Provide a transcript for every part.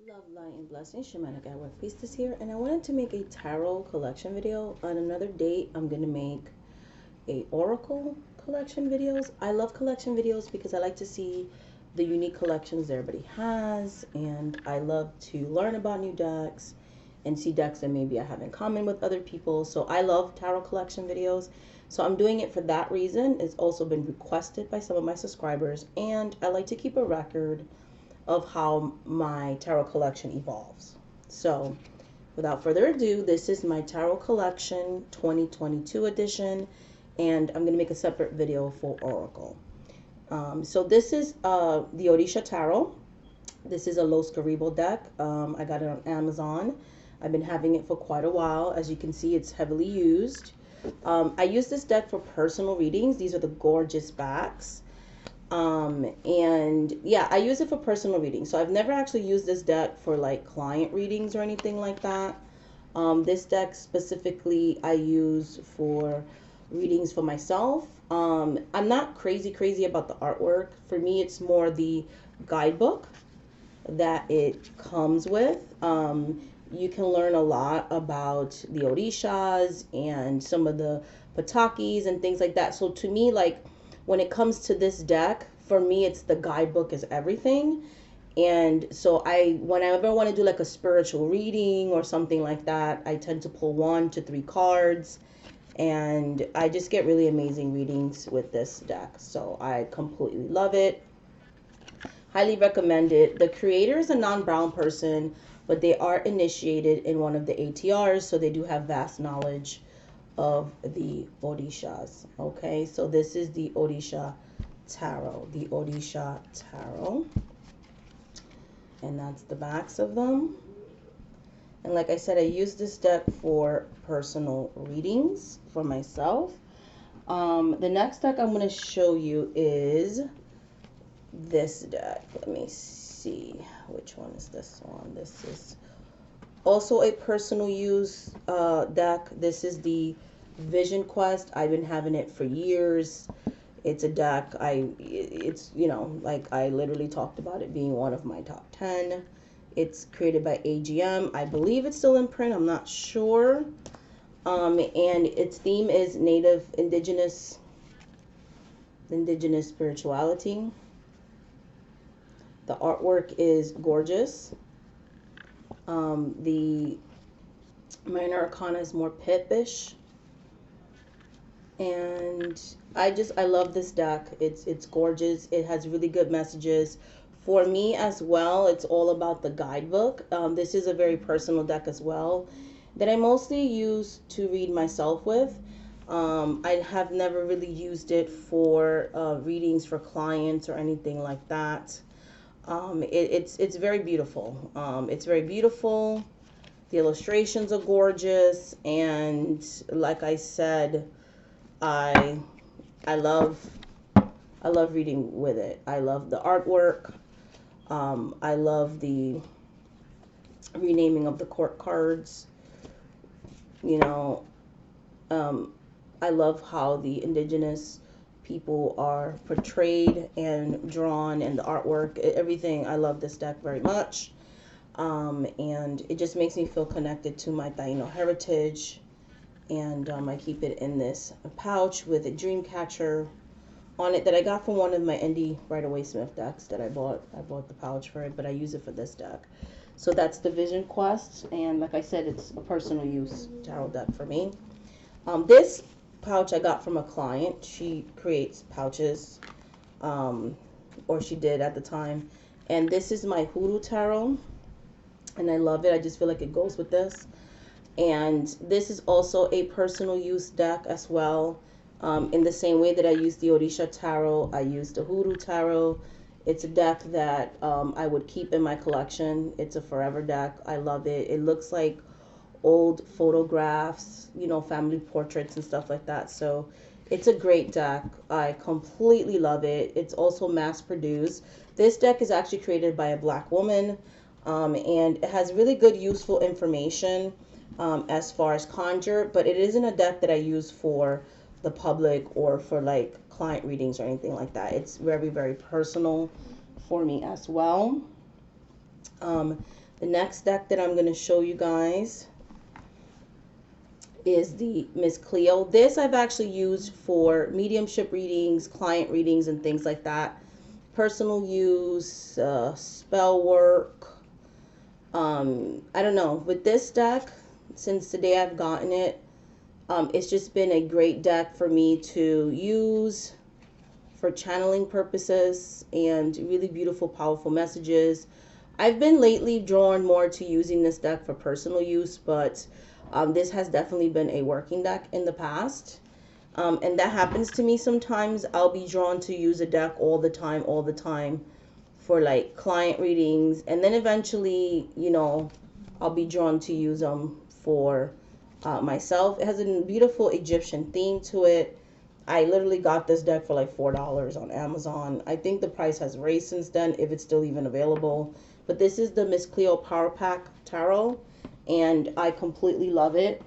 Love, light, and blessings. Shamanic at Work Priestess here, and I wanted to make a tarot collection video. On another date, I'm gonna make a oracle collection videos. I love collection videos because I like to see the unique collections everybody has, and I love to learn about new decks and see decks that maybe I have in common with other people. So I love tarot collection videos. So I'm doing it for that reason. It's also been requested by some of my subscribers, and I like to keep a record of how my tarot collection evolves. So, without further ado, this is my tarot collection 2022 edition, and I'm going to make a separate video for Oracle. So this is the Odisha Tarot. This is a Los Caribo deck. I got it on Amazon. I've been having it for quite a while. As you can see, it's heavily used. I use this deck for personal readings. These are the gorgeous backs. And yeah, I use it for personal readings. So I've never actually used this deck for like client readings or anything like that. This deck specifically I use for readings for myself. I'm not crazy about the artwork. For me, it's more the guidebook that it comes with. You can learn a lot about the Odishas and some of the Patakis and things like that. So to me, like when it comes to this deck, for me, it's the guidebook is everything. And so whenever I want to do like a spiritual reading or something like that, I tend to pull 1 to 3 cards, and I just get really amazing readings with this deck. So I completely love it. Highly recommend it. The creator is a non-brown person, but they are initiated in one of the ATRs, so they do have vast knowledge of the Odishas. Okay, so this is the Odisha Tarot, the Odisha Tarot, and that's the backs of them. And like I said, I use this deck for personal readings for myself. The next deck I'm going to show you is this deck. Let me see, which one is this one? This is also a personal use deck. This is the Vision Quest. I've been having it for years. It's a deck it's, you know, like I literally talked about it being one of my top 10. It's created by AGM. I believe it's still in print. I'm not sure. And its theme is Native Indigenous spirituality. The artwork is gorgeous. The minor arcana is more pipish, and I love this deck. It's gorgeous. It has really good messages for me as well. It's all about the guidebook. This is a very personal deck as well that I mostly use to read myself with. I have never really used it for readings for clients or anything like that. It's very beautiful. It's very beautiful. The illustrations are gorgeous, and like I said, I I love reading with it. I love the artwork. I love the renaming of the court cards. You know, I love how the indigenous people are portrayed and drawn, and the artwork, everything. I love this deck very much. And it just makes me feel connected to my Taino heritage. And I keep it in this pouch with a dream catcher on it that I got from one of my indie Rider-Waite Smith decks that I bought. I bought the pouch for it, but I use it for this deck. So that's the Vision Quest, and like I said, it's a personal use tarot deck for me. This pouch I got from a client. She creates pouches, or she did at the time. And this is my Hoodoo Tarot, and I love it. I just feel like it goes with this. And this is also a personal use deck as well. In the same way that I use the Odisha Tarot, I use the Hoodoo Tarot. It's a deck that I would keep in my collection. It's a forever deck. I love it. It looks like old photographs, you know, family portraits and stuff like that. So it's a great deck. I completely love it. It's also mass produced. This deck is actually created by a Black woman, and it has really good useful information as far as conjure, but it isn't a deck that I use for the public or for like client readings or anything like that. It's very personal for me as well. The next deck that I'm going to show you guys is the Miss Cleo. This I've actually used for mediumship readings, client readings, and things like that. Personal use, spell work. I don't know. With this deck, since the day I've gotten it, it's just been a great deck for me to use for channeling purposes and really beautiful, powerful messages. I've been lately drawn more to using this deck for personal use, but this has definitely been a working deck in the past. And that happens to me sometimes. I'll be drawn to use a deck all the time for like client readings. And then eventually, you know, I'll be drawn to use them for myself. It has a beautiful Egyptian theme to it. I literally got this deck for like $4 on Amazon. I think the price has raised since then, if it's still even available. But this is the Miss Cleo Power Pack Tarot, and I completely love it.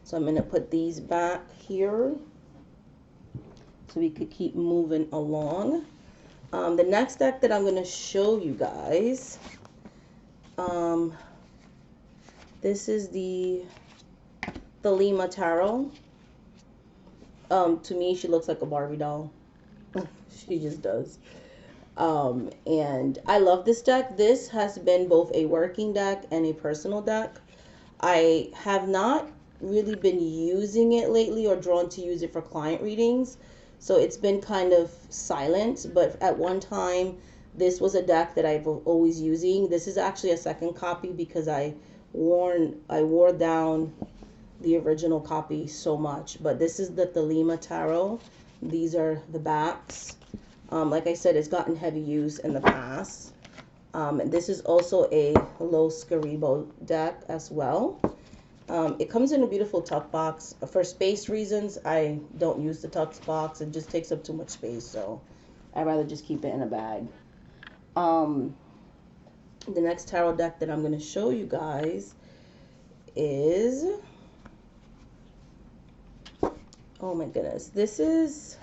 So I'm going to put these back here so we could keep moving along. The next deck that I'm going to show you guys, this is the Thelema Tarot. To me, she looks like a Barbie doll. She just does. And I love this deck. This has been both a working deck and a personal deck. I have not really been using it lately or drawn to use it for client readings. So it's been kind of silent. But at one time, this was a deck that I've always using. This is actually a second copy because I wore down the original copy so much. But this is the Thelema Tarot. These are the backs. Like I said, it's gotten heavy use in the past. And this is also a Los Garibo deck as well. It comes in a beautiful tuck box. For space reasons, I don't use the tuck box. It just takes up too much space, so I'd rather just keep it in a bag. The next tarot deck that I'm going to show you guys is... oh my goodness. This is...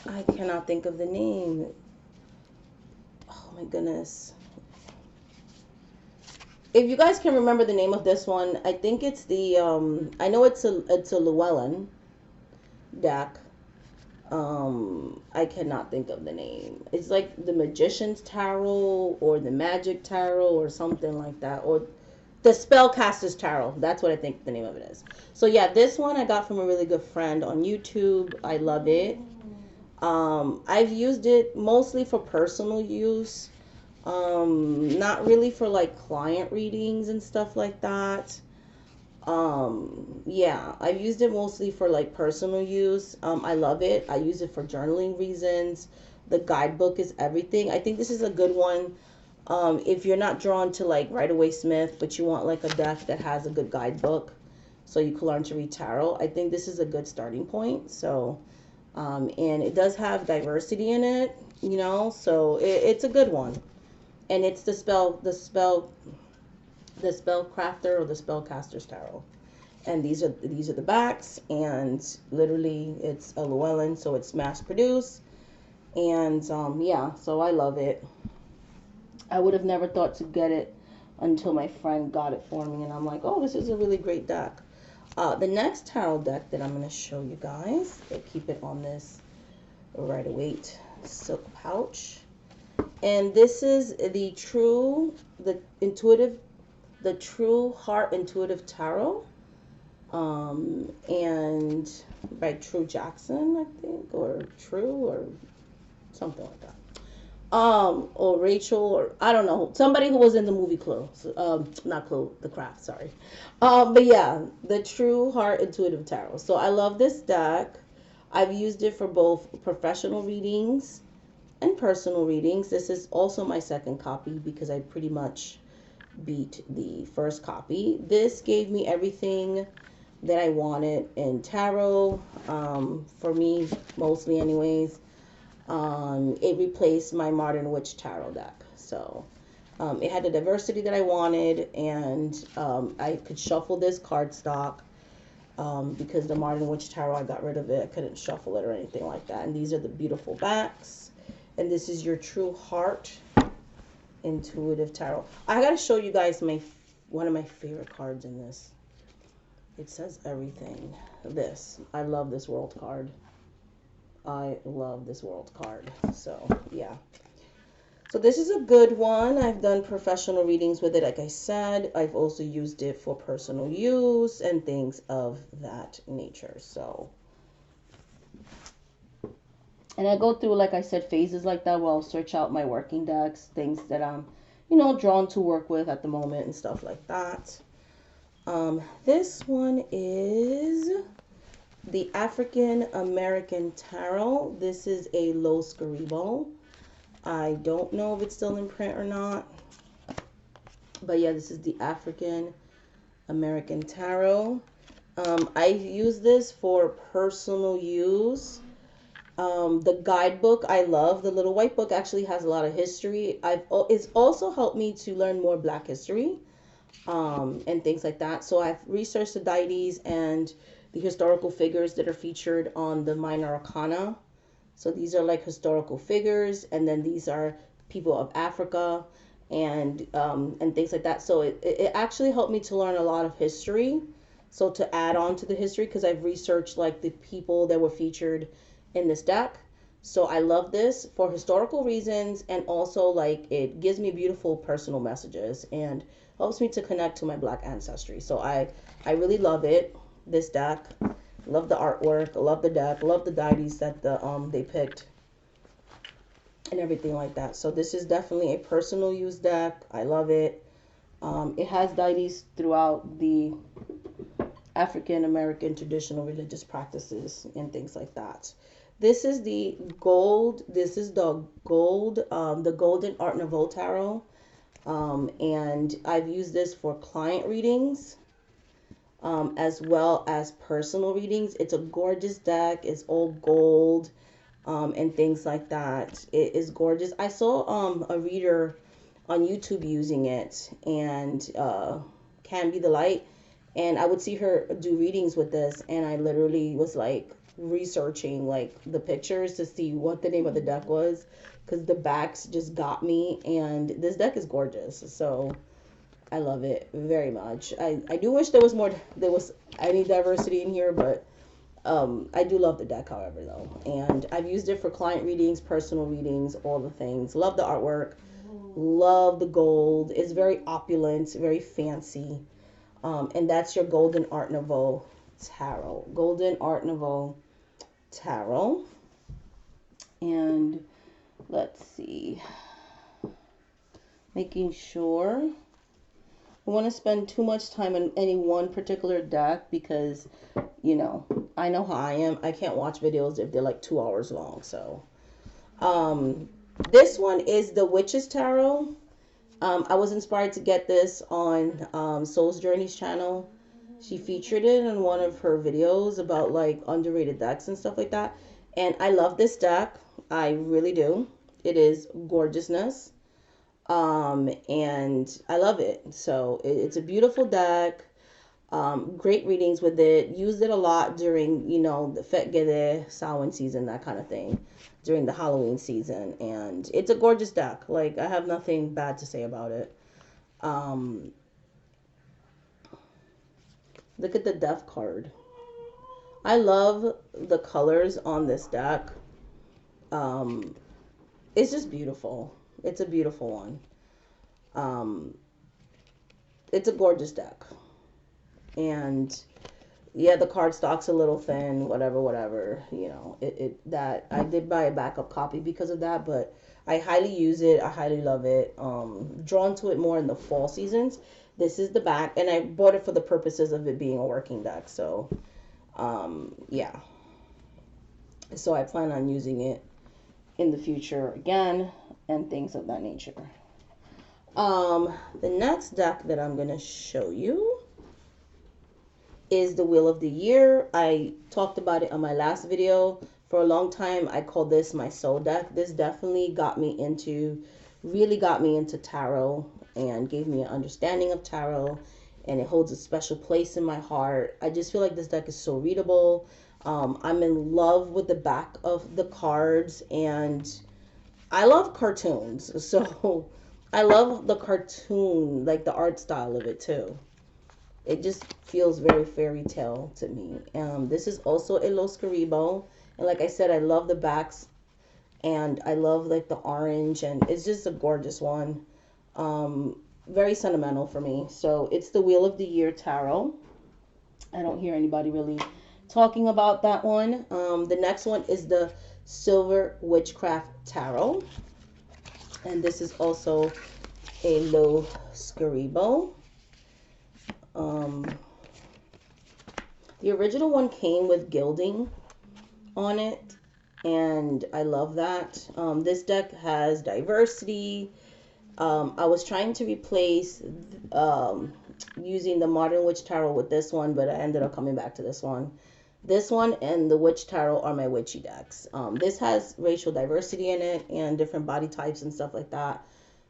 I cannot think of the name. Oh my goodness. If you guys can remember the name of this one, I think it's the I know it's a Llewellyn deck. I cannot think of the name. It's like the Magician's Tarot or the Magic Tarot or something like that, or the Spellcaster's Tarot. That's what I think the name of it is. So yeah, this one I got from a really good friend on YouTube. I love it. I've used it mostly for personal use. Not really for like client readings and stuff like that. Yeah, I've used it mostly for like personal use. I love it. I use it for journaling reasons. The guidebook is everything. I think this is a good one. If you're not drawn to like Rider-Waite Smith, but you want like a deck that has a good guidebook so you can learn to read tarot, I think this is a good starting point. So, and it does have diversity in it, you know, so it's a good one. And it's the spellcrafter or the spellcaster's tarot. And these are the backs, and literally it's a Llewellyn, so it's mass produced. And yeah, so I love it. I would have never thought to get it until my friend got it for me, and I'm like, oh, this is a really great deck. The next tarot deck that I'm going to show you guys, I'll keep it on this Rider-Waite silk pouch. And this is the True Heart Intuitive Tarot. And by True Jackson, I think, or True, or something like that. Or Rachel, or I don't know, somebody who was in the movie Clue. Not Clue, The Craft, sorry. But yeah, the True Heart Intuitive Tarot. So I love this deck. I've used it for both professional readings and personal readings. This is also my second copy because I pretty much beat the first copy. This gave me everything that I wanted in tarot, for me, mostly anyways. It replaced my Modern Witch Tarot deck. So it had the diversity that I wanted, and I could shuffle this cardstock because the Modern Witch Tarot, I got rid of it. I couldn't shuffle it or anything like that. And these are the beautiful backs. And this is your True Heart Intuitive Tarot. I gotta show you guys one of my favorite cards in this. It says everything. This. I love this World card. I love this World card. So, yeah. So this is a good one. I've done professional readings with it, like I said. I've also used it for personal use and things of that nature. So, and I go through, like I said, phases like that where I'll search out my working decks, things that I'm, drawn to work with at the moment and stuff like that. This one is the African American Tarot. This is a Los Garibo. I don't know if it's still in print or not. But yeah, this is the African American Tarot. I use this for personal use. The guidebook I love. The little white book actually has a lot of history. It's also helped me to learn more Black history and things like that. So I've researched the deities and the historical figures that are featured on the Minor Arcana. So these are like historical figures, and then these are people of Africa and things like that. So it actually helped me to learn a lot of history. So to add on to the history, because I've researched like the people that were featured in this deck. So I love this for historical reasons, and also like it gives me beautiful personal messages and helps me to connect to my Black ancestry. So I really love it. This deck, love the artwork, love the deck, love the deities that they picked and everything like that. So this is definitely a personal use deck. I love it. It has deities throughout the African American traditional religious practices and things like that. This is the gold. This is the gold, the Golden Art Nouveau Tarot. And I've used this for client readings, as well as personal readings. It's a gorgeous deck. It's all gold, and things like that. It is gorgeous. I saw a reader on YouTube using it, and Can Be the Light, and I would see her do readings with this, and I literally was like researching like the pictures to see what the name of the deck was, because the backs just got me, and this deck is gorgeous. So I love it very much. I do wish there was any diversity in here, but I do love the deck, however, though. And I've used it for client readings, personal readings, all the things. Love the artwork. Love the gold. It's very opulent, very fancy. And that's your Golden Art Nouveau Tarot. Golden Art Nouveau Tarot. And let's see. Making sure. I want to spend too much time on any one particular deck because, I know how I am. I can't watch videos if they're like 2 hours long. So, this one is the Witch's Tarot. I was inspired to get this on Soul's Journey's channel. She featured it in one of her videos about like underrated decks and stuff like that. And I love this deck. I really do. It is gorgeousness. And I love it. So it's a beautiful deck. Great readings with it. Used it a lot during, the Fête Gede, Samhain season, that kind of thing, during the Halloween season. And it's a gorgeous deck. Like, I have nothing bad to say about it. Look at the Death card. I love the colors on this deck. It's just beautiful. It's a beautiful one. It's a gorgeous deck. And yeah, the card stock's a little thin, whatever. That I did buy a backup copy because of that, but I highly use it. I highly love it. Drawn to it more in the fall seasons. This is the back, and I bought it for the purposes of it being a working deck. So, yeah. So I plan on using it in the future again and things of that nature. The next deck that I'm going to show you is the Wheel of the Year. I talked about it on my last video. For a long time, I called this my soul deck. This definitely really got me into tarot and gave me an understanding of tarot, and it holds a special place in my heart. I just feel like this deck is so readable. I'm in love with the back of the cards, and I love cartoons, so I love the cartoon, like the art style of it too. It just feels very fairy tale to me. This is also a Los Caribo, and like I said, I love the backs, and I love like the orange, and it's just a gorgeous one. Very sentimental for me. So it's the Wheel of the Year Tarot. I don't hear anybody really talking about that one. The next one is the Silver Witchcraft Tarot, and this is also a Lo Scaribo. Um, the original one came with gilding on it, and I love that. This deck has diversity. I was trying to replace um, using the Modern Witch Tarot with this one, but I ended up coming back to this one. This one and the Witch Tarot are my witchy decks. This has racial diversity in it and different body types and stuff like that.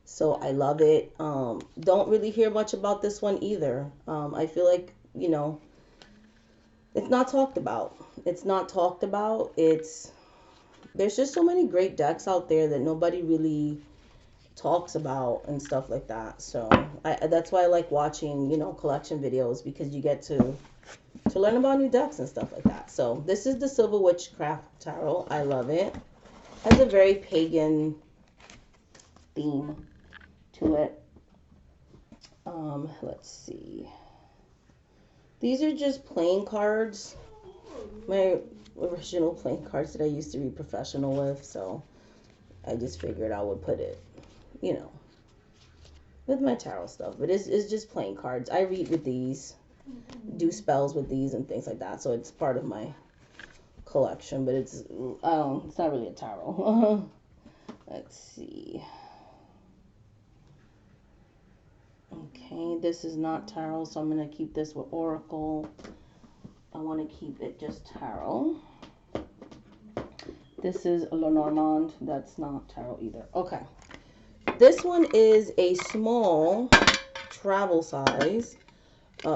So I love it. Don't really hear much about this one either. I feel like, it's not talked about. It's not talked about. There's just so many great decks out there that nobody really talks about and stuff like that. So that's why I like watching, collection videos, because you get to learn about new decks and stuff like that. So this is the Silver Witchcraft Tarot. I love it. Has a very pagan theme to it. Let's see. These are just playing cards. My original playing cards that I used to be professional with. So I just figured I would put it, with my tarot stuff. But it's just playing cards. I read with these, do spells with these and things like that. So it's part of my collection, but it's not really a tarot. Let's see. Okay, this is not tarot, so I'm going to keep this with Oracle. I want to keep it just tarot. This is Lenormand. That's not tarot either. Okay. This one is a small travel size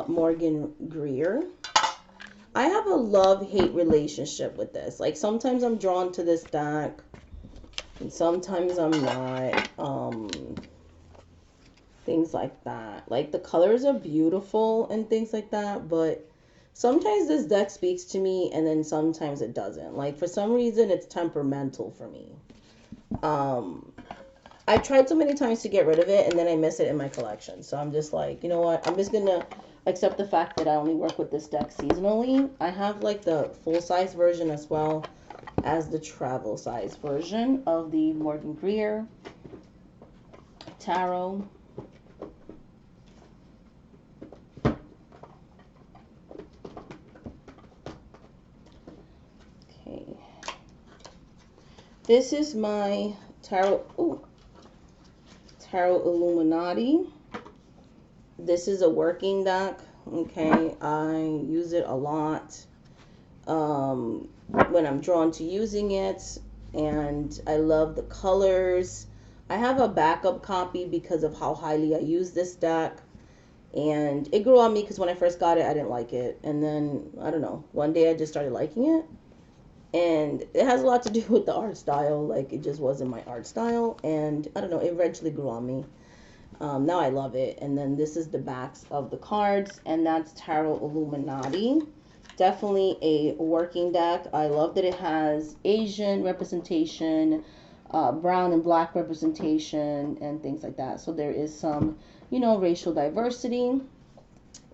Morgan Greer. I have a love-hate relationship with this. Like, sometimes I'm drawn to this deck, and sometimes I'm not. Things like that. Like, the colors are beautiful and things like that, but sometimes this deck speaks to me, and then sometimes it doesn't. Like, for some reason, it's temperamental for me. I've tried so many times to get rid of it, and then I miss it in my collection. So I'm just like, you know what? I'm just going to accept the fact that I only work with this deck seasonally. I have, like, the full-size version as well as the travel-size version of the Morgan Greer Tarot. Okay. This is my Tarot Illuminati. This is a working deck. Okay, I use it a lot when I'm drawn to using it, and I love the colors. I have a backup copy because of how highly I use this deck, and it grew on me because when I first got it, I didn't like it, and then, I don't know, one day I just started liking it, and it has a lot to do with the art style. Like, it just wasn't my art style, and I don't know, it eventually grew on me. Now I love it. And then this is the backs of the cards, and that's Tarot Illuminati. Definitely a working deck. I love that it has Asian representation, brown and black representation, and things like that. So there is some, racial diversity.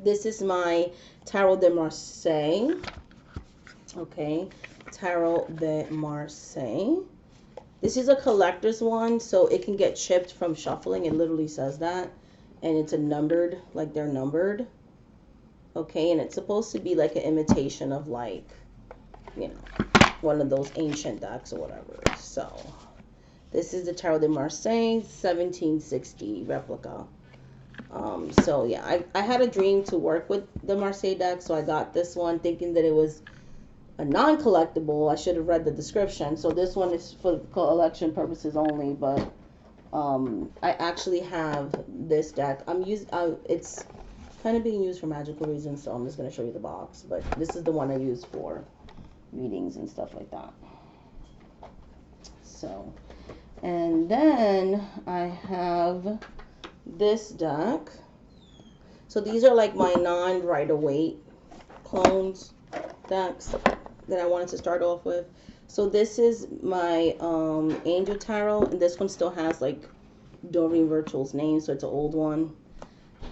This is my Tarot de Marseille. Okay, Tarot de Marseille. This is a collector's one, so it can get chipped from shuffling. It literally says that. And it's a numbered, like they're numbered. Okay, and it's supposed to be like an imitation of, like, one of those ancient decks or whatever. So, this is the Tarot de Marseille 1760 replica. So yeah, I had a dream to work with the Marseille deck, so I got this one thinking that it was a non-collectible. I should have read the description. So this one is for collection purposes only, but I actually have this deck. It's kind of being used for magical reasons, so I'm just going to show you the box. But this is the one I use for readings and stuff like that. So And then I have this deck. So these are like my non-Rider-Waite clones decks that I wanted to start off with. So this is my Angel Tarot, and this one still has like Doreen Virtual's name, so it's an old one.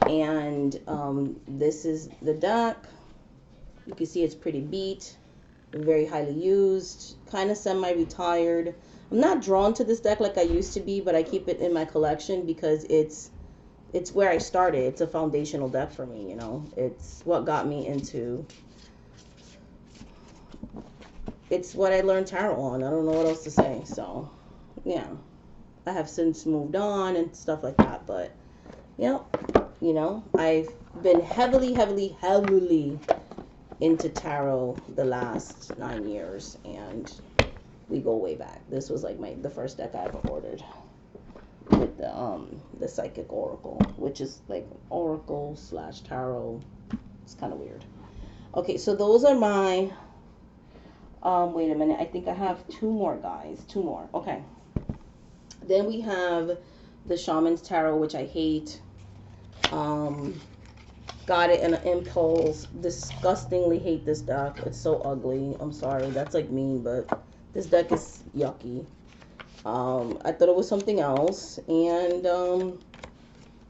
And this is the deck. You can see it's pretty beat, very highly used, kind of semi-retired. I'm not drawn to this deck like I used to be, but I keep it in my collection because it's where I started. It's a foundational deck for me, you know. It's what got me into, it's what I learned tarot on. I don't know what else to say. So, yeah. I have since moved on and stuff like that, but yeah, you know, I've been heavily into tarot the last 9 years, and we go way back. This was like the first deck I ever ordered with the Psychic Oracle, which is like Oracle / tarot. It's kind of weird. Okay, so those are my wait a minute, I think I have two more, guys. Two more. Okay. Then we have the Shaman's Tarot, which I hate. Got it in an impulse. Disgustingly hate this deck. It's so ugly. I'm sorry. That's like mean, but this deck is yucky. I thought it was something else. And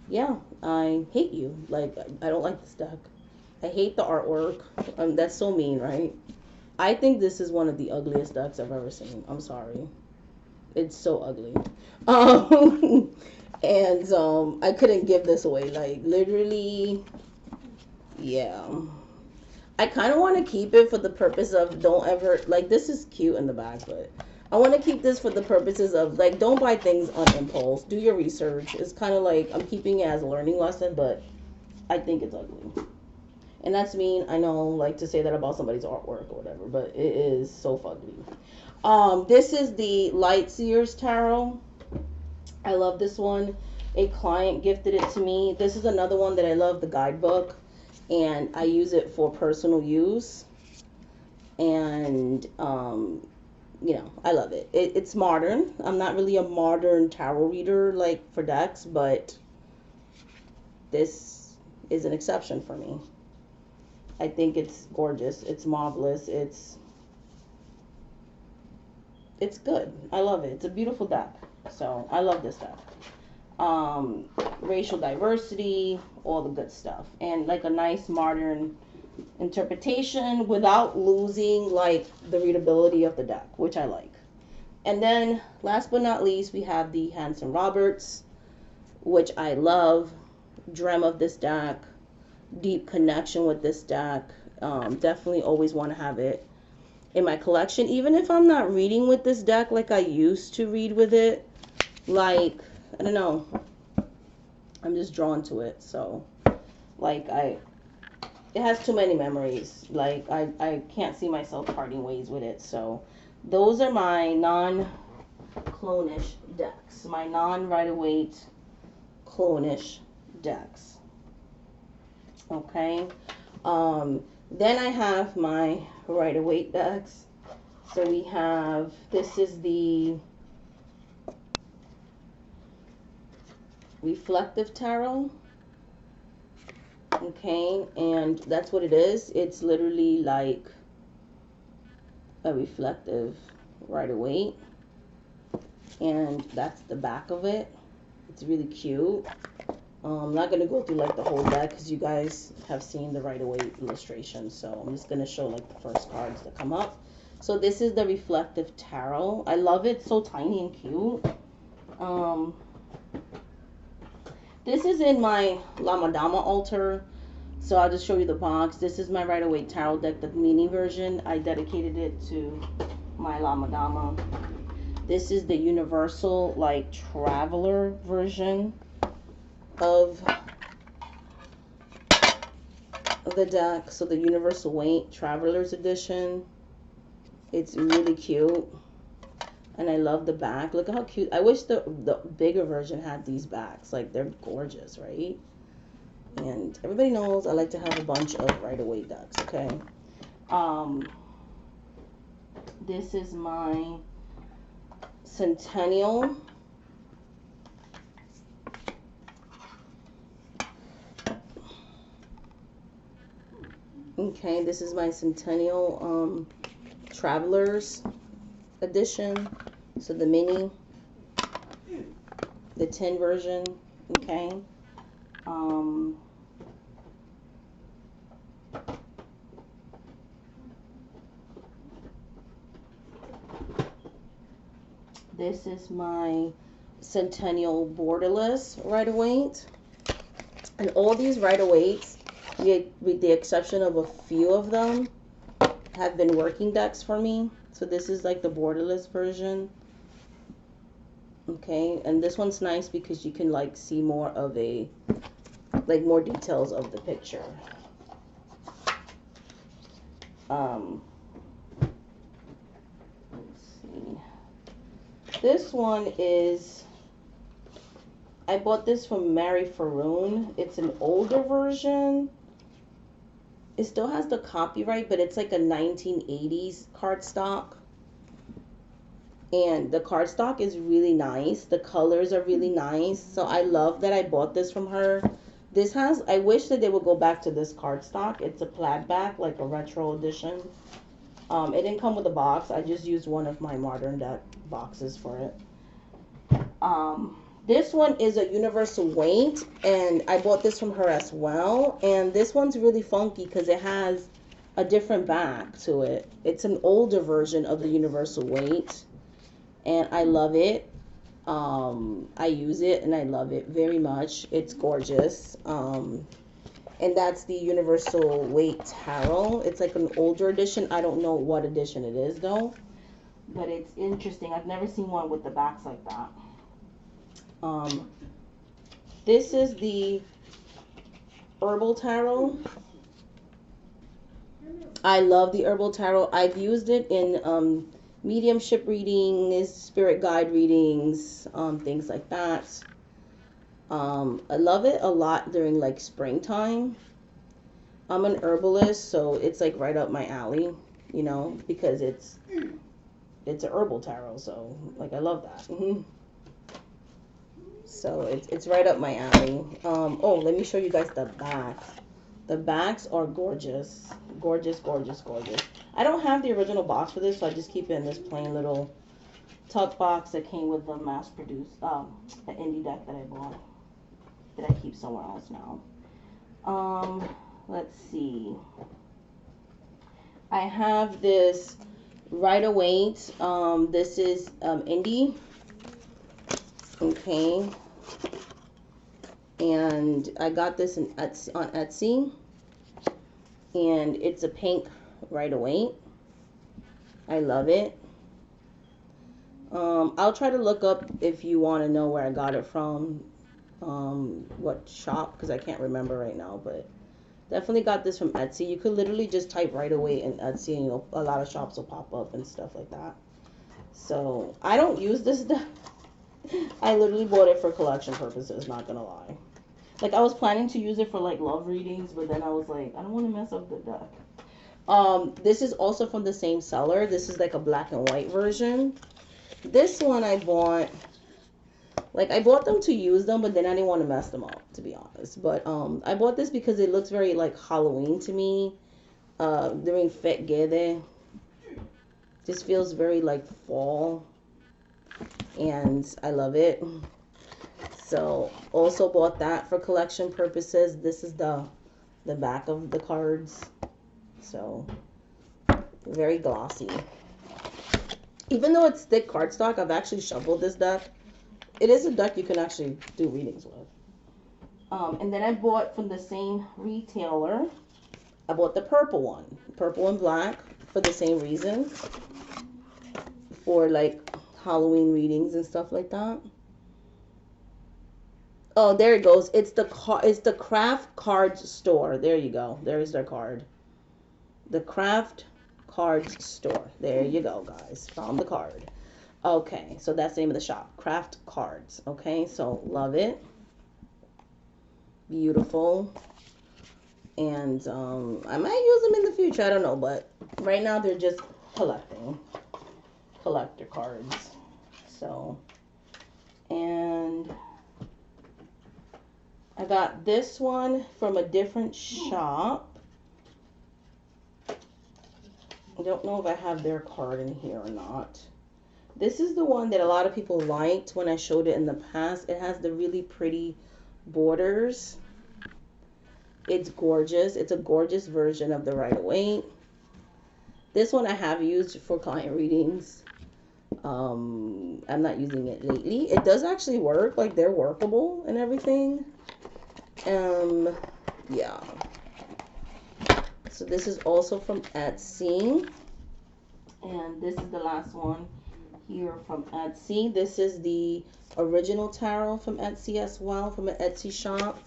yeah, I hate you. Like, I don't like this deck. I hate the artwork. That's so mean, right? I think this is one of the ugliest decks I've ever seen. I'm sorry. It's so ugly. And I couldn't give this away. Like, literally, yeah. I kind of want to keep it for the purpose of don't ever, like, this is cute in the back, but I want to keep this for the purposes of, like, don't buy things on impulse. Do your research. It's kind of like I'm keeping it as a learning lesson, but I think it's ugly. And that's mean, I know, like, to say that about somebody's artwork or whatever, but it is so fugly. This is the Lightseer's Tarot. I love this one. A client gifted it to me. This is another one that I love, the guidebook, and I use it for personal use. And, you know, I love it. It's modern. I'm not really a modern tarot reader, like, for decks, but this is an exception for me. I think it's gorgeous. It's marvelous. It's good. I love it. It's a beautiful deck. So I love this deck. Racial diversity, all the good stuff, and like a nice modern interpretation without losing like the readability of the deck, which I like. And then last but not least, we have the Hanson Roberts, which I love. Dream of this deck. Deep connection with this deck. Definitely always want to have it in my collection, even if I'm not reading with this deck like I used to read with it. Like, I don't know, I'm just drawn to it. So like it has too many memories. Like I can't see myself parting ways with it. So those are my non-clonish decks, my non-Rider-Waite clonish decks. Okay. Then I have my Rider-Waite decks. So we have, this is the Reflective Tarot. Okay, and that's what it is. It's literally like a reflective Rider-Waite. And that's the back of it. It's really cute. I'm not going to go through like the whole deck because you guys have seen the Rider-Waite illustration. So I'm just going to show like the first cards that come up. So this is the Reflective Tarot. I love it. So tiny and cute. This is in my La Madama altar. So I'll just show you the box. This is my Rider-Waite Tarot deck, the mini version. I dedicated it to my La Madama. This is the universal like traveler version of the deck. So the Universal Waite Travelers Edition. It's really cute. And I love the back. Look at how cute. I wish the bigger version had these backs. Like, they're gorgeous, right? And everybody knows I like to have a bunch of Rider-Waite decks, okay? This is my Centennial. Okay, this is my Centennial Travelers edition. So the mini, the 10 version. Okay. This is my Centennial borderless Rider-Waite. And all these Rider-Waites, with the exception of a few of them, have been working decks for me. So this is like the borderless version. Okay, and this one's nice because you can like see more of a, like more details of the picture. Let's see. This one is, I bought this from Mary Faroon. It's an older version. It still has the copyright, but it's like a 1980s cardstock. And the cardstock is really nice. The colors are really nice. So I love that I bought this from her. This has, I wish that they would go back to this cardstock. It's a plaid back, like a retro edition. It didn't come with a box. I just used one of my modern deck boxes for it. This one is a universal weight, and I bought this from her as well. And this one's really funky because it has a different back to it. It's an older version of the universal weight, and I love it. I use it and I love it very much. It's gorgeous. And that's the Universal Weight Tarot. It's like an older edition. I don't know what edition it is though, but it's interesting. I've never seen one with the backs like that. This is the Herbal Tarot. I love the Herbal Tarot. I've used it in mediumship readings, spirit guide readings, things like that. I love it a lot during like springtime. I'm an herbalist, so it's like right up my alley, you know, because it's a herbal tarot, so like I love that. So it's right up my alley. Oh, let me show you guys the backs. The backs are gorgeous. Gorgeous, gorgeous, gorgeous. I don't have the original box for this, so I just keep it in this plain little tuck box that came with the mass-produced, the indie deck that I bought, that I keep somewhere else now. Let's see. I have this Rider-Waite. This is indie. Okay. And I got this on Etsy. And it's a pink Rider-Waite. I love it. I'll try to look up if you want to know where I got it from, what shop, because I can't remember right now, but definitely got this from Etsy. You could literally just type Rider-Waite in Etsy and a lot of shops will pop up and stuff like that. So I don't use this deck. I literally bought it for collection purposes, not gonna lie. Like I was planning to use it for like love readings, but then I was like, I don't want to mess up the deck. This is also from the same seller. This is like a black and white version. This one I bought, like I bought them to use them, but then I didn't want to mess them up, to be honest. But I bought this because it looks very like Halloween to me. During Fête Gede. This feels very like fall, and I love it. So also bought that for collection purposes. This is the back of the cards. So very glossy. Even though it's thick cardstock, I've actually shuffled this deck. It is a deck you can actually do readings with. And then I bought from the same retailer, I bought the purple one. Purple and black for the same reason. For like Halloween readings and stuff like that. Oh, there it goes. It's the Craft Cards Store. There you go. There's their card. The Craft Cards Store. There you go, guys. Found the card. Okay, so that's the name of the shop. Craft Cards. Okay, so love it. Beautiful. And I might use them in the future. I don't know, but right now they're just collector cards. So, and I got this one from a different shop. I don't know if I have their card in here or not. This is the one that a lot of people liked when I showed it in the past. It has the really pretty borders. It's gorgeous. It's a gorgeous version of the Rider-Waite. This one I have used for client readings. I'm not using it lately. It does actually work. Like, they're workable and everything. Yeah. So this is also from Etsy. And this is the last one here from Etsy. This is the original tarot from Etsy as well, from an Etsy shop.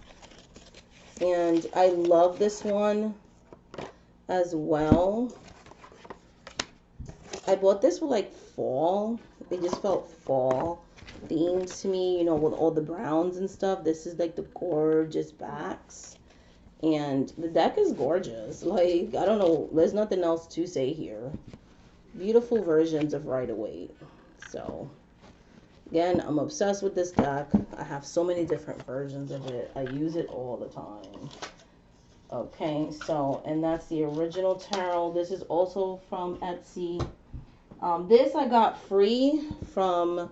And I love this one as well. I bought this for like fall. It just felt fall themed to me, you know, with all the browns and stuff. This is like the gorgeous backs. And the deck is gorgeous. Like, I don't know, there's nothing else to say here. Beautiful versions of Rider-Waite. So, again, I'm obsessed with this deck. I have so many different versions of it. I use it all the time. Okay, so, and that's the original tarot. This is also from Etsy. This I got free from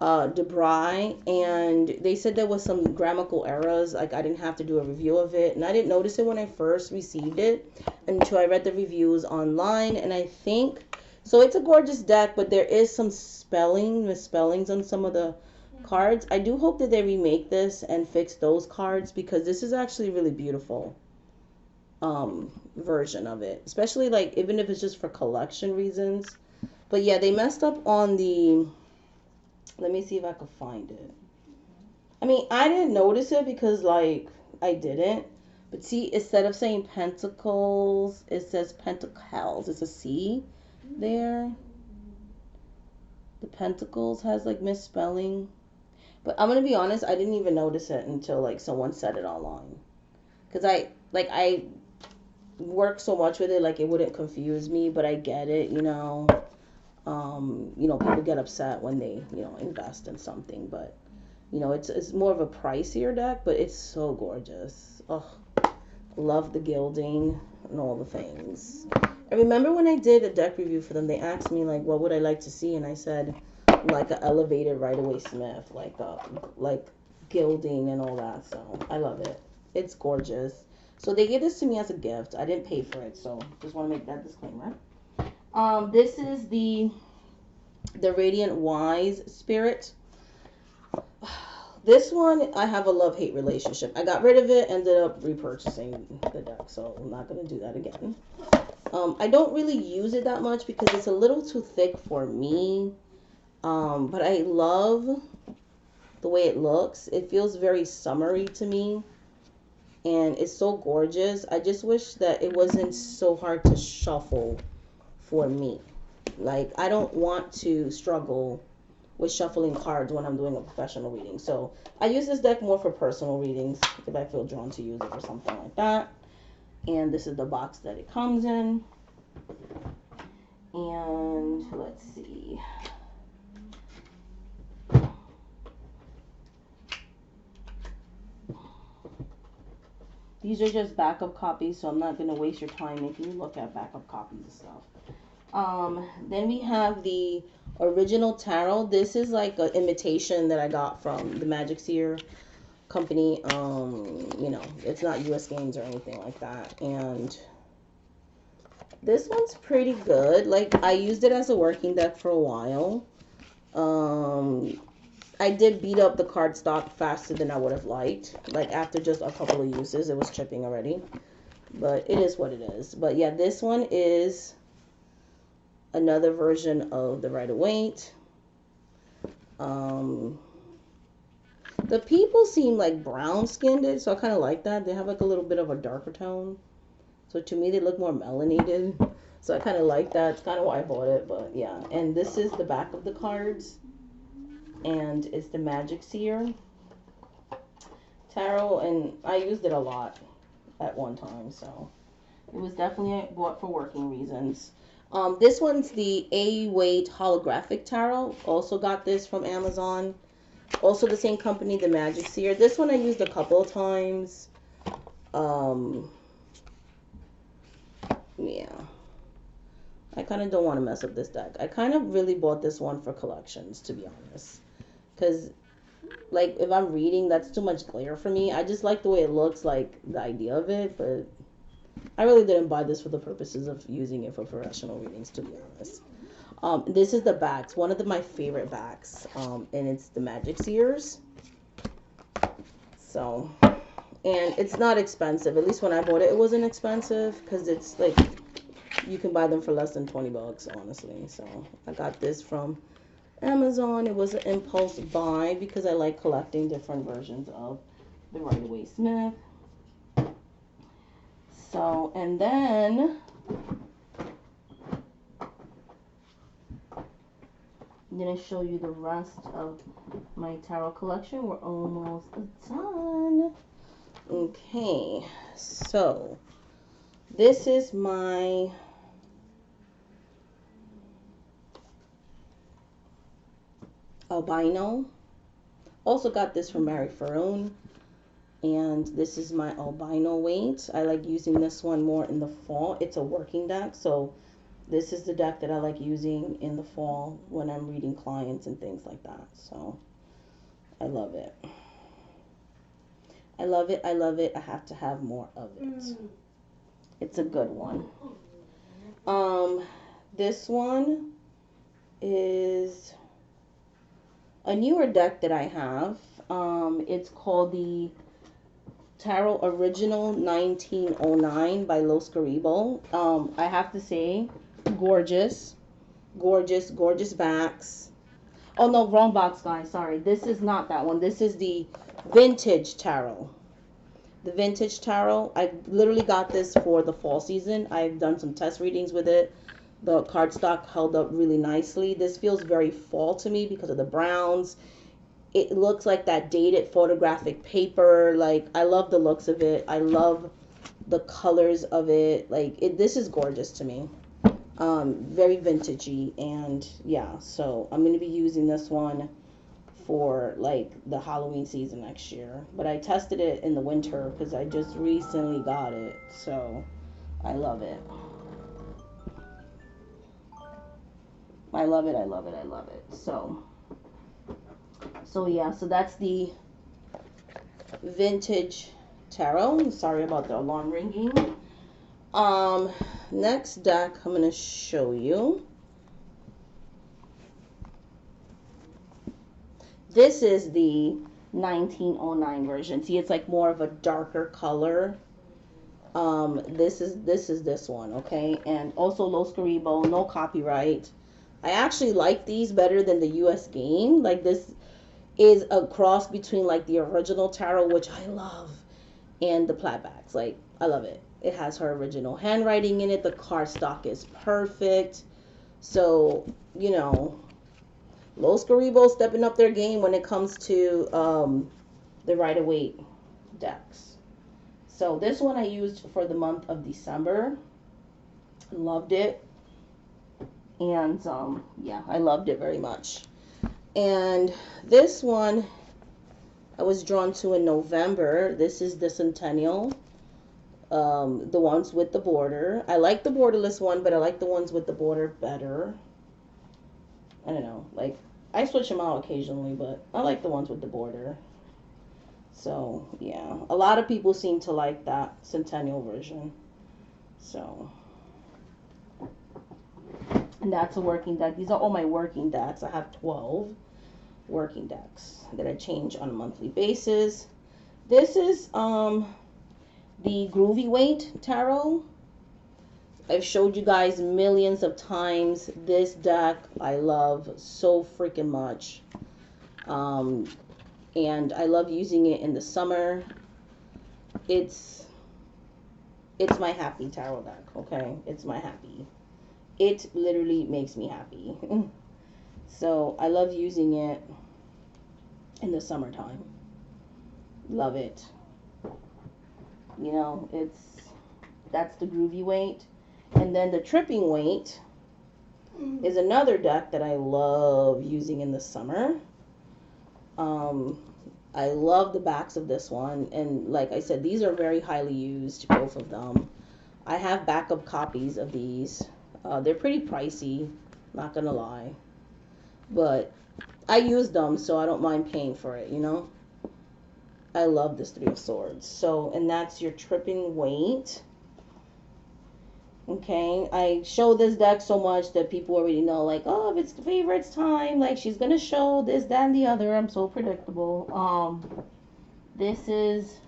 Debray, and they said there was some grammatical errors. Like, I didn't have to do a review of it, and I didn't notice it when I first received it until I read the reviews online. And I think so. It's a gorgeous deck, but there is some misspellings on some of the cards. I do hope that they remake this and fix those cards, because this is actually a really beautiful version of it, especially like even if it's just for collection reasons. But yeah, they messed up on the, let me see if I can find it. I mean, I didn't notice it because like I didn't, but see, instead of saying pentacles, it says pentacles. It's a C there. The pentacles has like misspelling, but I'm gonna be honest, I didn't even notice it until like someone said it online, because I work so much with it, like it wouldn't confuse me. But I get it, you know. You know, people get upset when they, you know, invest in something, but you know, it's more of a pricier deck, but it's so gorgeous. Oh, love the gilding and all the things. I remember when I did a deck review for them, they asked me like, what would I like to see, and I said like an elevated Rider-Waite Smith, like gilding and all that. So I love it. It's gorgeous. So they gave this to me as a gift. I didn't pay for it, so just want to make that disclaimer. This is the Radiant Wise Spirit. This one, I have a love-hate relationship. I got rid of it, ended up repurchasing the deck, so I'm not going to do that again. I don't really use it that much because it's a little too thick for me. But I love the way it looks. It feels very summery to me, and it's so gorgeous. I just wish that it wasn't so hard to shuffle for me. Like, I don't want to struggle with shuffling cards when I'm doing a professional reading. So I use this deck more for personal readings if I feel drawn to use it for something like that. And this is the box that it comes in. And let's see. These are just backup copies, so I'm not going to waste your time making you look at backup copies and stuff. Then we have the original tarot. This is like an imitation that I got from the Magic Seer company. You know, it's not US Games or anything like that. And this one's pretty good. Like, I used it as a working deck for a while. I did beat up the cardstock faster than I would have liked. Like, after just a couple of uses, it was chipping already. But it is what it is. But yeah, this one is another version of the Rider-Waite. The people seem like brown skinned, so I kind of like that. They have like a little bit of a darker tone. So to me, they look more melanated. So I kind of like that. It's kind of why I bought it. But yeah, and this is the back of the cards. And it's the Magic Seer tarot, and I used it a lot at one time, so it was definitely bought for working reasons. This one's the A-Weight Holographic Tarot. Also got this from Amazon. Also the same company, the Magic Seer. This one I used a couple of times. Yeah. I kind of don't want to mess up this deck. I kind of really bought this one for collections, to be honest. Because, like, if I'm reading, that's too much glare for me. I just like the way it looks, like, the idea of it. But I really didn't buy this for the purposes of using it for professional readings, to be honest. This is the backs. One of my favorite backs. And it's the Magic Seers. So, and it's not expensive. At least when I bought it, it wasn't expensive. Because it's, like, you can buy them for less than 20 bucks, honestly. So, I got this from Amazon. It was an impulse buy because I like collecting different versions of the Rider-Waite Smith. So, and then I'm going to show you the rest of my tarot collection. We're almost done. Okay, so this is my albino. Also got this from Mary Farone. And this is my albino weight. I like using this one more in the fall. It's a working deck, so this is the deck that I like using in the fall when I'm reading clients and things like that. So I love it. I love it. I love it. I have to have more of it. It's a good one. This one is a newer deck that I have. It's called the Tarot Original 1909 by Los Caribo. I have to say, gorgeous, gorgeous, gorgeous backs. Oh no, wrong box, guys. Sorry, this is not that one. This is the Vintage Tarot. The Vintage Tarot. I literally got this for the fall season. I've done some test readings with it. The cardstock held up really nicely. This feels very fall to me because of the browns. It looks like that dated photographic paper. Like, I love the looks of it. I love the colors of it. Like, this is gorgeous to me. Very vintagey. And yeah, so I'm going to be using this one for like the Halloween season next year. But I tested it in the winter because I just recently got it. So I love it. I love it. I love it. I love it. So yeah, so that's the Vintage Tarot. Sorry about the alarm ringing. Next deck I'm going to show you. This is the 1909 version. See, it's like more of a darker color. This is this one, okay? And also Los Caribo, no copyright. I actually like these better than the US game. Like, this is a cross between like the original tarot, which I love, and the plaidbacks. Like, I love it. It has her original handwriting in it. The cardstock is perfect. So, you know, Los Caribo stepping up their game when it comes to the Rider-Waite decks. So this one I used for the month of December. Loved it. And yeah, I loved it very much. And this one I was drawn to in November. This is the Sentimental. The ones with the border. I like the borderless one, but I like the ones with the border better. I don't know. Like, I switch them out occasionally, but I like the ones with the border. So, yeah. A lot of people seem to like that Centennial version. So, and that's a working deck. These are all my working decks. I have 12 working decks that I change on a monthly basis. This is the Rider-Waite Tarot. I've showed you guys millions of times. This deck I love so freaking much. And I love using it in the summer. It's my happy tarot deck, okay? It's my happy. It literally makes me happy. So I love using it in the summertime. Love it. You know, that's the Rider-Waite. And then the Tripping Weight is another deck that I love using in the summer. I love the backs of this one, and like I said, these are very highly used, both of them. I have backup copies of these. They're pretty pricey, not gonna lie, but I use them, so I don't mind paying for it, you know? I love this Three of Swords. So, and that's your tripping weight. Okay, I show this deck so much that people already know, like, oh, if it's favorites time, like, she's gonna show this, that, and the other. I'm so predictable. This is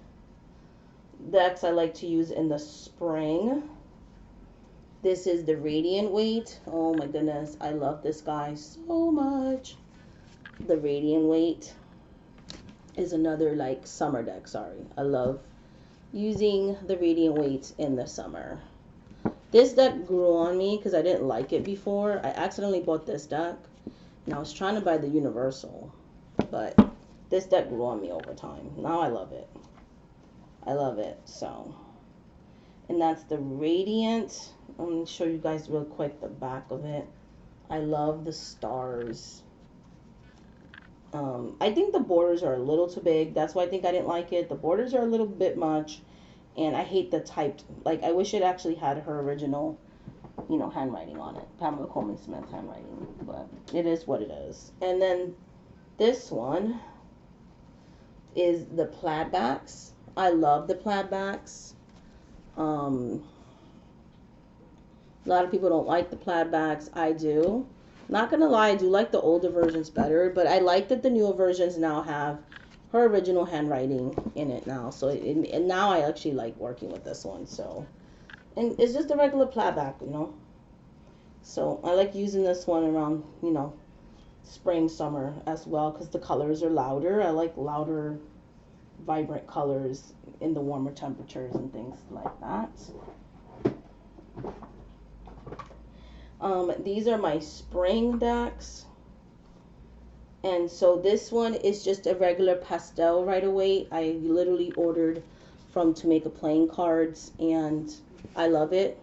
decks I like to use in the spring. This is the Rider-Waite. Oh my goodness, I love this guy so much. The Rider-Waite is another, like, summer deck. Sorry, I love using the Rider-Waite in the summer. This deck grew on me because I didn't like it before. I accidentally bought this deck, and I was trying to buy the Universal, but this deck grew on me over time. Now I love it. I love it. So, and that's the Radiant. Let me show you guys real quick the back of it. I love the stars. I think the borders are a little too big. That's why I think I didn't like it. The borders are a little bit much. And I hate the typed, like, I wish it actually had her original, you know, handwriting on it. Pamela Coleman Smith handwriting. But it is what it is. And then this one is the plaid backs. I love the plaid backs. A lot of people don't like the plaid backs. I do. Not gonna lie, I do like the older versions better. But I like that the newer versions now have her original handwriting in it now, so and now I actually like working with this one. So, and it's just a regular plaid back, you know. So I like using this one around, you know, spring, summer as well, because the colors are louder. I like louder, vibrant colors in the warmer temperatures and things like that. These are my spring decks. And so this one is just a regular pastel Rider-Waite. I literally ordered from Thematic playing cards, and I love it.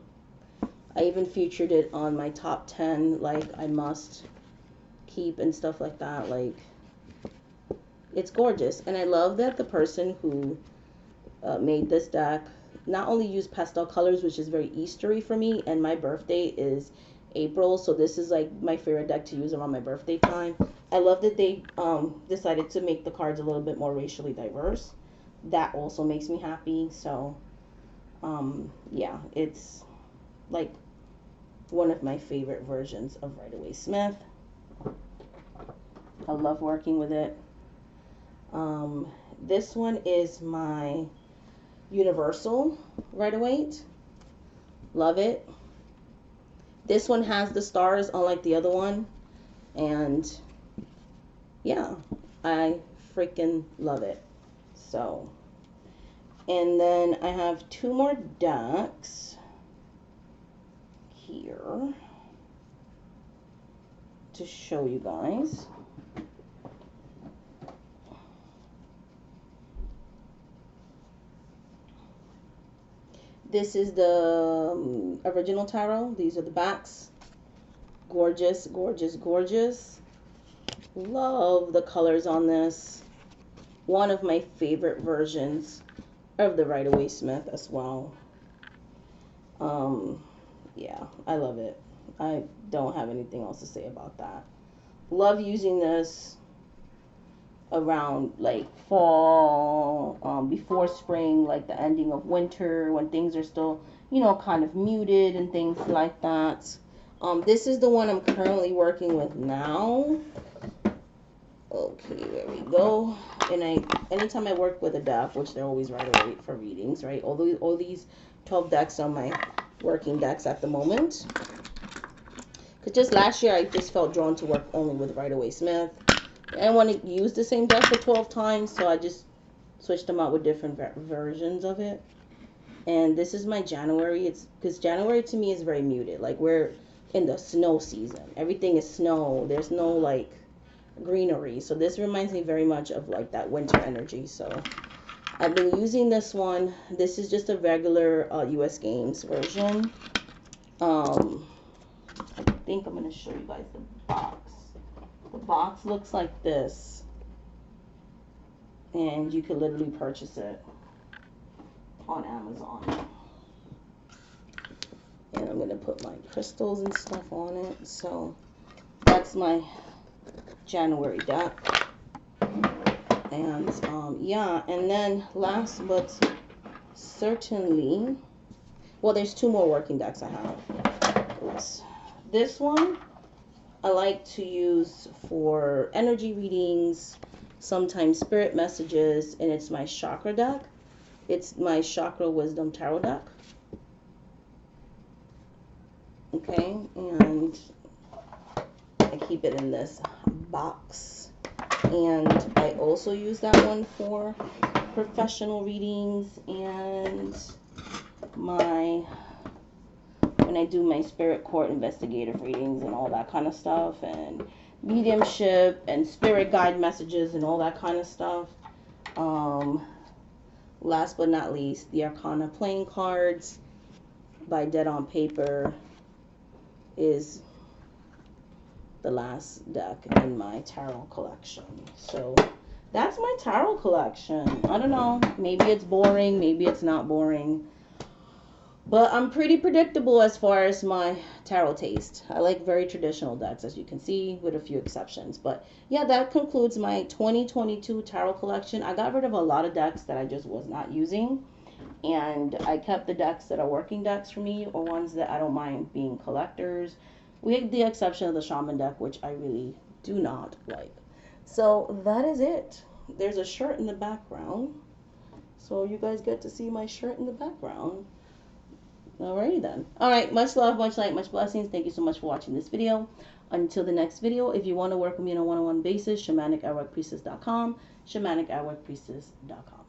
I even featured it on my top 10, like, I must keep and stuff like that. Like, it's gorgeous. And I love that the person who made this deck not only used pastel colors, which is very Eastery for me, and my birthday is April, so this is like my favorite deck to use around my birthday time. I love that they decided to make the cards a little bit more racially diverse. That also makes me happy. So yeah, it's like one of my favorite versions of Rider-Waite Smith. I love working with it. This one is my Universal Rider-Waite. Love it. This one has the stars unlike the other one, and yeah, I freaking love it. So, and then I have two more decks here to show you guys. This is the original tarot. These are the backs. Gorgeous, gorgeous, gorgeous. Love the colors on this. One of my favorite versions of the Rider-Waite Smith as well. Yeah, I love it. I don't have anything else to say about that. Love using this around like fall, before spring, like the ending of winter, when things are still, you know, kind of muted and things like that. This is the one I'm currently working with now. Okay, there we go. And anytime I work with a deck, which they're always Rider-Waite for readings, right? All these 12 decks are my working decks at the moment. Because just last year, I just felt drawn to work only with Rider-Waite Smith. I didn't want to use the same deck for 12 times, so I just switched them out with different versions of it. And this is my January. It's because January to me is very muted. Like, we're in the snow season. Everything is snow. There's no, like, greenery. So this reminds me very much of, like, that winter energy. So I've been using this one. This is just a regular US Games version. I think I'm going to show you guys the box. The box looks like this, and you could literally purchase it on Amazon. And I'm going to put my crystals and stuff on it. So that's my January deck. And yeah, and then last but certainly, well, there's two more working decks I have. Oops. This one I like to use for energy readings, sometimes spirit messages, and it's my chakra deck. It's my Chakra Wisdom Tarot deck. Okay, and I keep it in this box. And I also use that one for professional readings and when I do my spirit court investigative readings and all that kind of stuff, and mediumship and spirit guide messages and all that kind of stuff. Last but not least, the Arcana playing cards by Dead on Paper is the last deck in my tarot collection. So that's my tarot collection. I don't know, maybe it's boring, maybe it's not boring, but I'm pretty predictable as far as my tarot taste. I like very traditional decks, as you can see, with a few exceptions. But yeah, that concludes my 2022 tarot collection. I got rid of a lot of decks that I just was not using, and I kept the decks that are working decks for me, or ones that I don't mind being collectors, with the exception of the Shaman deck, which I really do not like. So that is it. There's a shirt in the background, so you guys get to see my shirt in the background. Alrighty then. Alright, much love, much light, much blessings. Thank you so much for watching this video. Until the next video, if you want to work with me on a one-on-one basis, shamanic@workpriestess.com, shamanic@workpriestess.com.